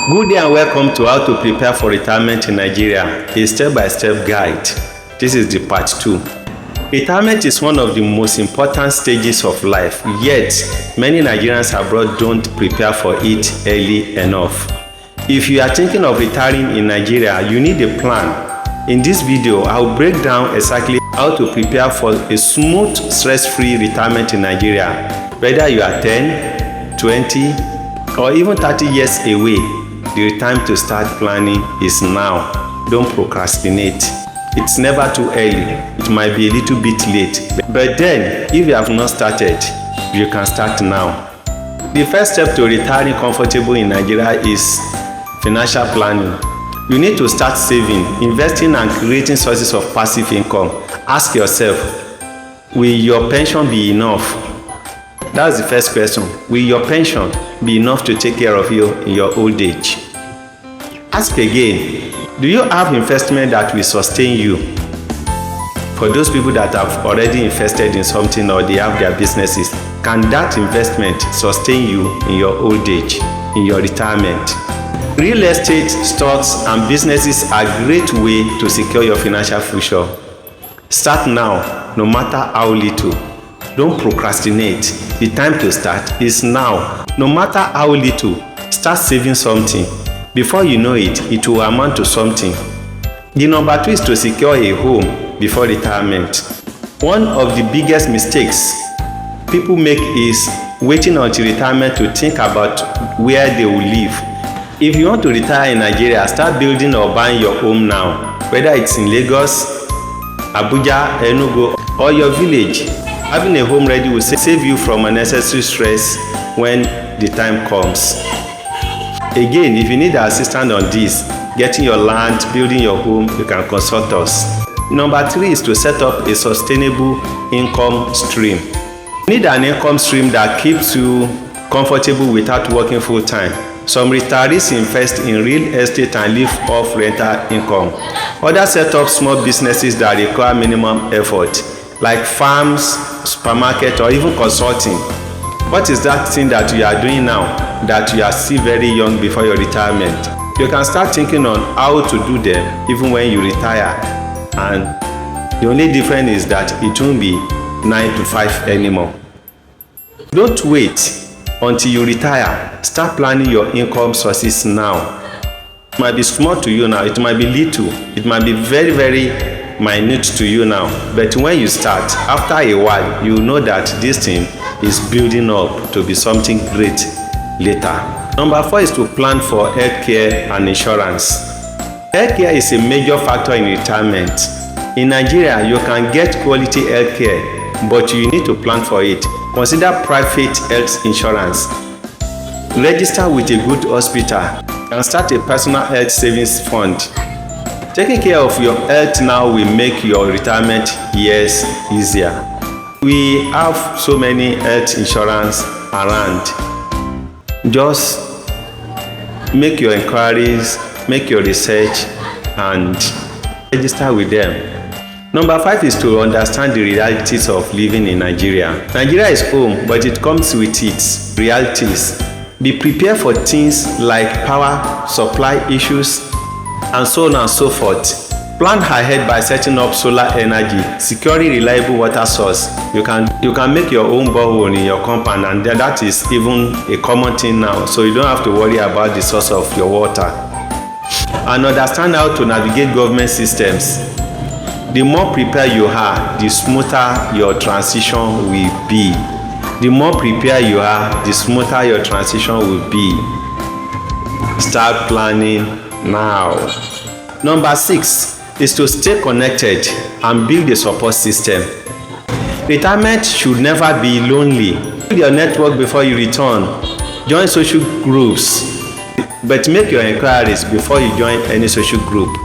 Good day and welcome to How to Prepare for Retirement in Nigeria, a step-by-step guide. This is the part 2. Retirement is one of the most important stages of life, yet many Nigerians abroad don't prepare for it early enough. If you are thinking of retiring in Nigeria, you need a plan. In this video, I will break down exactly how to prepare for a smooth, stress-free retirement in Nigeria. Whether you are 10, 20, or even 30 years away, the time to start planning is now. Don't procrastinate. It's never too early. It might be a little bit late. But then, if you have not started, you can start now. The first step to retiring comfortable in Nigeria is financial planning. You need to start saving, investing, and creating sources of passive income. Ask yourself, will your pension be enough? That's the first question. Will your pension be enough to take care of you in your old age? Ask again, do you have investment that will sustain you? For those people that have already invested in something or they have their businesses, can that investment sustain you in your old age, in your retirement? Real estate, stocks, and businesses are a great way to secure your financial future. Start now, no matter how little. Don't procrastinate. The time to start is now. No matter how little, start saving something. Before you know it, it will amount to something. The number 2 is to secure a home before retirement. One of the biggest mistakes people make is waiting until retirement to think about where they will live. If you want to retire in Nigeria, start building or buying your home now. Whether it's in Lagos, Abuja, Enugu, or your village. Having a home ready will save you from unnecessary stress when the time comes. Again, if you need assistance on this, getting your land, building your home, you can consult us. Number 3 is to set up a sustainable income stream. You need an income stream that keeps you comfortable without working full-time. Some retirees invest in real estate and live off rental income. Others set up small businesses that require minimum effort, like farms, supermarket, or even consulting. What is that thing that you are doing now that you are still very young before your retirement? You can start thinking on how to do them even when you retire. And the only difference is that it won't be 9 to 5 anymore. Don't wait until you retire. Start planning your income sources now. It might be small to you now. It might be little. It might be very, very minute to you now, but when you start, after a while, you know that this thing is building up to be something great later. Number 4 is to plan for healthcare and insurance. Healthcare is a major factor in retirement. In Nigeria, you can get quality healthcare, but you need to plan for it. Consider private health insurance. Register with a good hospital and start a personal health savings fund. Taking care of your health now will make your retirement years easier. We have so many health insurance around. Just make your inquiries, make your research, and register with them. Number 5 is to understand the realities of living in Nigeria. Nigeria is home, but it comes with its realities. Be prepared for things like power supply issues, and so on and so forth. Plan ahead by setting up solar energy, securing reliable water source. You can make your own borehole in your compound, and that is even a common thing now, so you don't have to worry about the source of your water. And understand how to navigate government systems. The more prepared you are, the smoother your transition will be. The more prepared you are, the smoother your transition will be. Start planning now. Number 6 is to stay connected and build a support system. Retirement should never be lonely. Build your network before you return. Join social groups, but make your inquiries before you join any social group.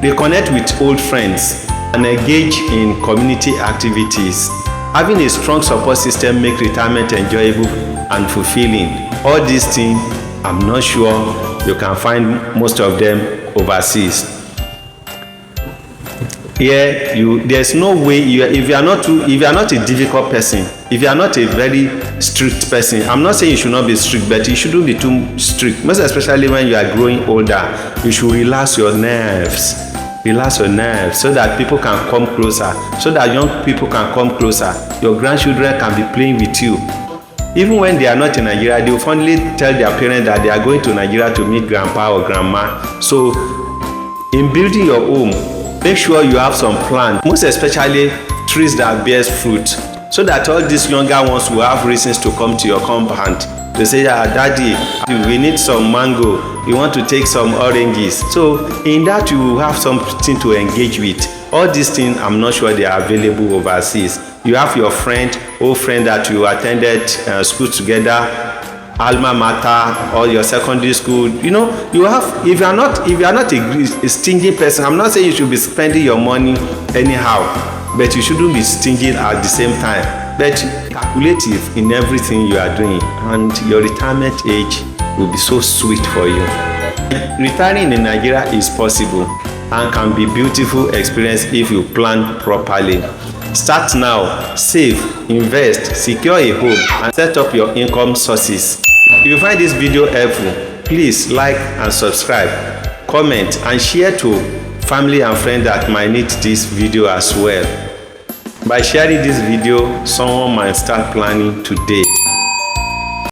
Reconnect with old friends and engage in community activities. Having a strong support system makes retirement enjoyable and fulfilling. All these things, I'm not sure you can find most of them overseas. Here there's no way if you are not a difficult person, if you are not a very strict person, I'm not saying you should not be strict, but you shouldn't be too strict, most especially when you are growing older. You should relax your nerves so that people can come closer, so that young people can come closer. Your grandchildren can be playing with you. Even when they are not in Nigeria, they will finally tell their parents that they are going to Nigeria to meet grandpa or grandma. So in building your home, make sure you have some plants, most especially trees that bears fruit, so that all these younger ones will have reasons to come to your compound to say, daddy, we need some mango, we want to take some oranges. So in that you will have something to engage with. All these things, I'm not sure they are available overseas. You have your old friend that you attended school together, alma mater, or your secondary school. You have, if you are not a stingy person, I'm not saying you should be spending your money anyhow, but you shouldn't be stingy at the same time. But calculative in everything you are doing, and your retirement age will be so sweet for you. Retiring in Nigeria is possible and can be a beautiful experience if you plan properly. Start now, save, invest, secure a home, and set up your income sources. If you find this video helpful, please like and subscribe, comment, and share to family and friends that might need this video as well. By sharing this video, someone might start planning today.